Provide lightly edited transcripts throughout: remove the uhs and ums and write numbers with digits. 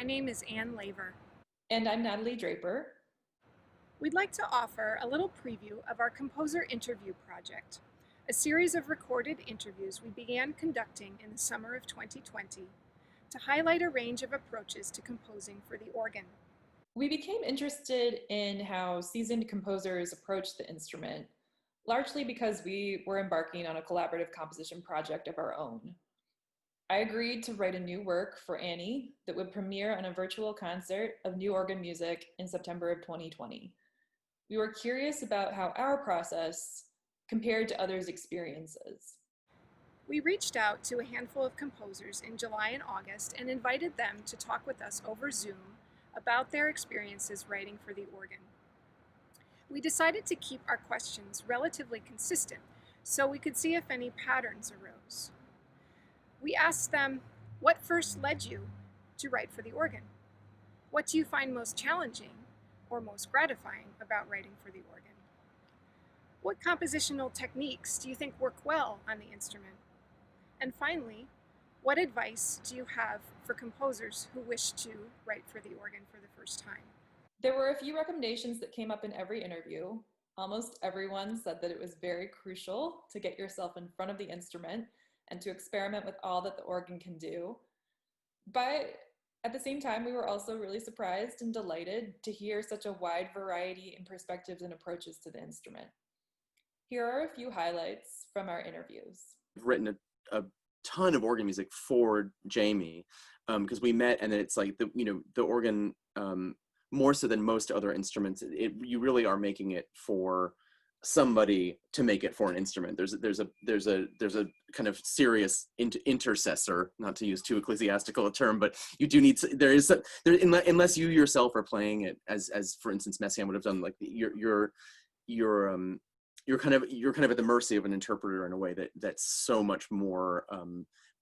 My name is Ann Laver. And I'm Natalie Draper. We'd like to offer a little preview of our Composer Interview Project, a series of recorded interviews we began conducting in the summer of 2020 to highlight a range of approaches to composing for the organ. We became interested in how seasoned composers approach the instrument, largely because we were embarking on a collaborative composition project of our own. I agreed to write a new work for Annie that would premiere on a virtual concert of new organ music in September of 2020. We were curious about how our process compared to others' experiences. We reached out to a handful of composers in July and August and invited them to talk with us over Zoom about their experiences writing for the organ. We decided to keep our questions relatively consistent so we could see if any patterns arose. We asked them, what first led you to write for the organ? What do you find most challenging or most gratifying about writing for the organ? What compositional techniques do you think work well on the instrument? And finally, what advice do you have for composers who wish to write for the organ for the first time? There were a few recommendations that came up in every interview. Almost everyone said that it was very crucial to get yourself in front of the instrument and to experiment with all that the organ can do. But at the same time, we were also really surprised and delighted to hear such a wide variety in perspectives and approaches to the instrument. Here are a few highlights from our interviews. I've written a ton of organ music for Jamie because we met, and then it's like the organ more so than most other instruments. You really are making it for somebody to make it for an instrument. There's a kind of serious intercessor, not to use too ecclesiastical a term, but you do need unless you yourself are playing it as for instance Messiaen would have done, like you're kind of at the mercy of an interpreter in a way that's so much more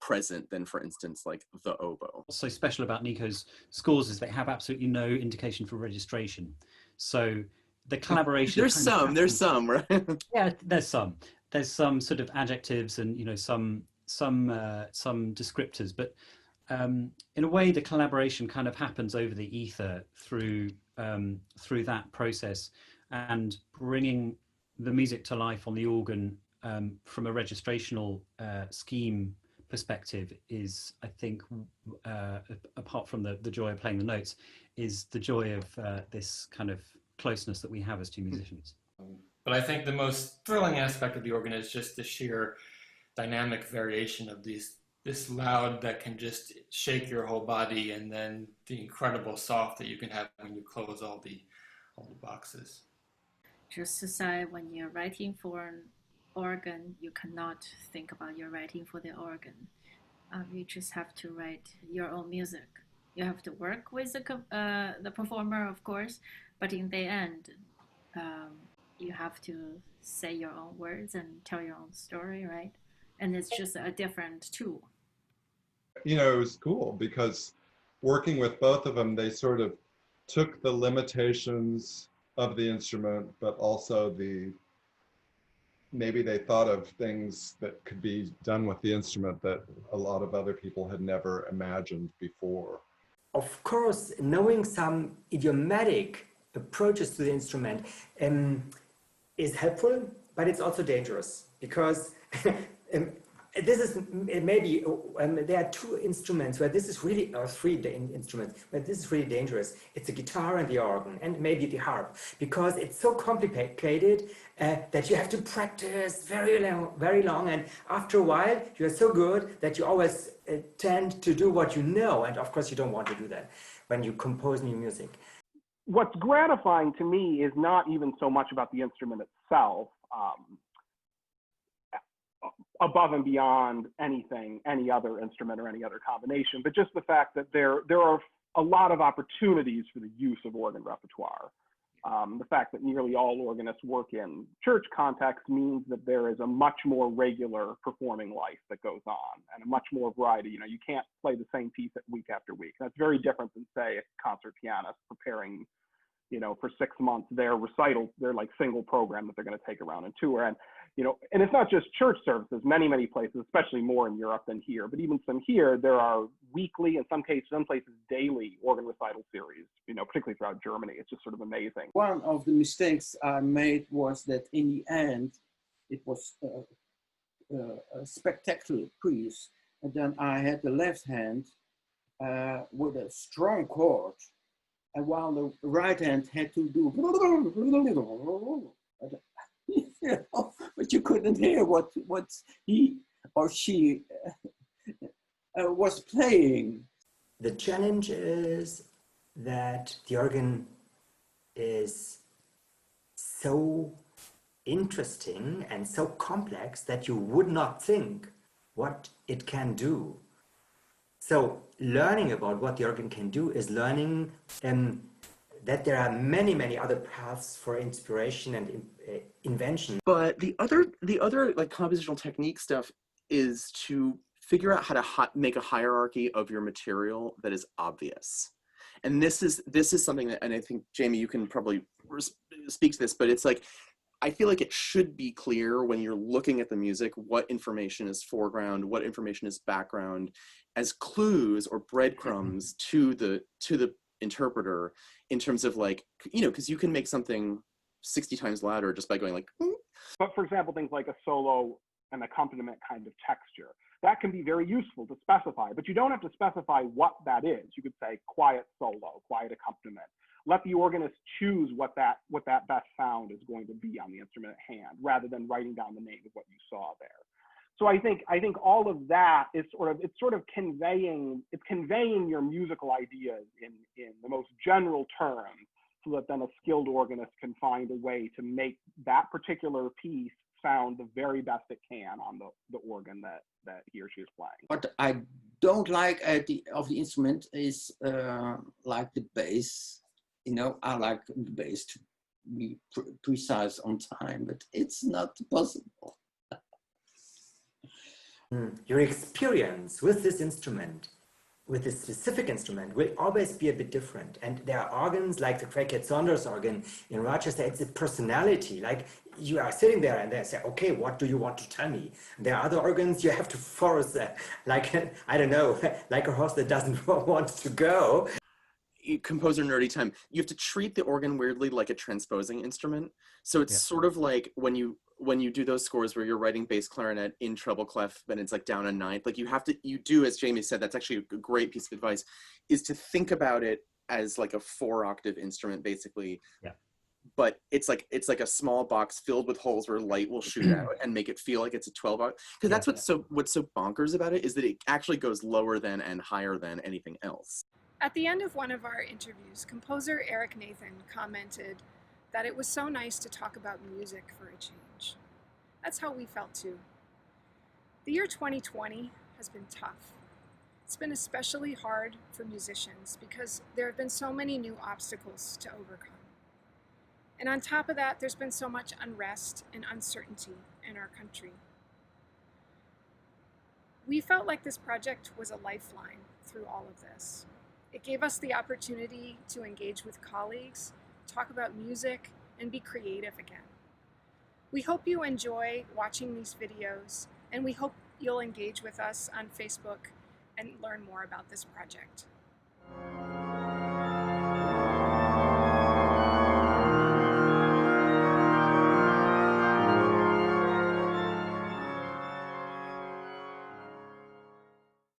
present than, for instance, like the oboe. What's so special about NICO's scores is they have absolutely no indication for registration. So the collaboration. There's some, right? Yeah, there's some sort of adjectives and some descriptors, but in a way the collaboration kind of happens over the ether through that process, and bringing the music to life on the organ from a registrational scheme perspective is, I think, apart from the joy of playing the notes, is the joy of this kind of closeness that we have as two musicians. But I think the most thrilling aspect of the organ is just the sheer dynamic variation of this loud that can just shake your whole body, and then the incredible soft that you can have when you close all the boxes. Just to say, when you're writing for an organ, you cannot think about you're writing for the organ. You just have to write your own music. You have to work with the performer, of course, but in the end, you have to say your own words and tell your own story, right? And it's just a different tool. It was cool because working with both of them, they sort of took the limitations of the instrument, but also maybe they thought of things that could be done with the instrument that a lot of other people had never imagined before. Of course, knowing some idiomatic approaches to the instrument is helpful, but it's also dangerous because this is maybe there are two instruments where this is really, or three instruments where this is really dangerous. It's the guitar and the organ and maybe the harp, because it's so complicated that you have to practice very long, and after a while you're so good that you always tend to do what you know, and of course you don't want to do that when you compose new music. What's gratifying to me is not even so much about the instrument itself, above and beyond any other instrument or any other combination, but just the fact that there are a lot of opportunities for the use of organ repertoire. The fact that nearly all organists work in church context means that there is a much more regular performing life that goes on, and a much more variety. You can't play the same piece week after week. That's very different than, say, a concert pianist preparing you know, for 6 months, their recital, their like single program that they're going to take around and tour. And, you know, and it's not just church services, many places, especially more in Europe than here, but even some here, there are weekly, in some cases, some places daily organ recital series, you know, particularly throughout Germany. It's just sort of amazing. One of the mistakes I made was that in the end, it was a spectacular piece. And then I had the left hand with a strong chord, and while the right hand had to do, you know, but you couldn't hear what he or she was playing. The challenge is that the organ is so interesting and so complex that you would not think what it can do. So learning about what the organ can do is learning that there are many other paths for inspiration and invention. But the other like compositional technique stuff is to figure out how to make a hierarchy of your material that is obvious. And this is something that, and I think Jamie, you can probably speak to this, but it's like, I feel like it should be clear when you're looking at the music what information is foreground, what information is background, as clues or breadcrumbs to the interpreter, in terms of like, you know, because you can make something 60 times louder just by going like. But for example, things like a solo and accompaniment kind of texture, that can be very useful to specify, but you don't have to specify what that is. You could say quiet solo, quiet accompaniment. Let the organist choose what that best sound is going to be on the instrument at hand, rather than writing down the name of what you saw there. So I think all of that is sort of conveying your musical ideas in the most general terms, so that then a skilled organist can find a way to make that particular piece sound the very best it can on the organ that he or she is playing. What I don't like of the instrument is like the bass. You know, I like the bass to be precise on time, but it's not possible. Your experience with this instrument, with this specific instrument, will always be a bit different. And there are organs like the Craighead Saunders organ in Rochester. It's a personality. Like, you are sitting there and they say, okay, what do you want to tell me? There are other organs you have to force, like, I don't know, like a horse that doesn't want to go. Composer nerdy time. You have to treat the organ weirdly like a transposing instrument. So it's sort of like when you do those scores where you're writing bass clarinet in treble clef, and it's like down a ninth. Like you do, as Jamie said, that's actually a great piece of advice, is to think about it as like a 4-octave instrument, basically. Yeah. But it's like a small box filled with holes where light will shoot out and make it feel like it's a 12-octave. Because that's what's so bonkers about it, is that it actually goes lower than and higher than anything else. At the end of one of our interviews, composer Eric Nathan commented that it was so nice to talk about music for a change. That's how we felt too. The year 2020 has been tough. It's been especially hard for musicians because there have been so many new obstacles to overcome. And on top of that, there's been so much unrest and uncertainty in our country. We felt like this project was a lifeline through all of this. It gave us the opportunity to engage with colleagues, talk about music, and be creative again. We hope you enjoy watching these videos, and we hope you'll engage with us on Facebook and learn more about this project.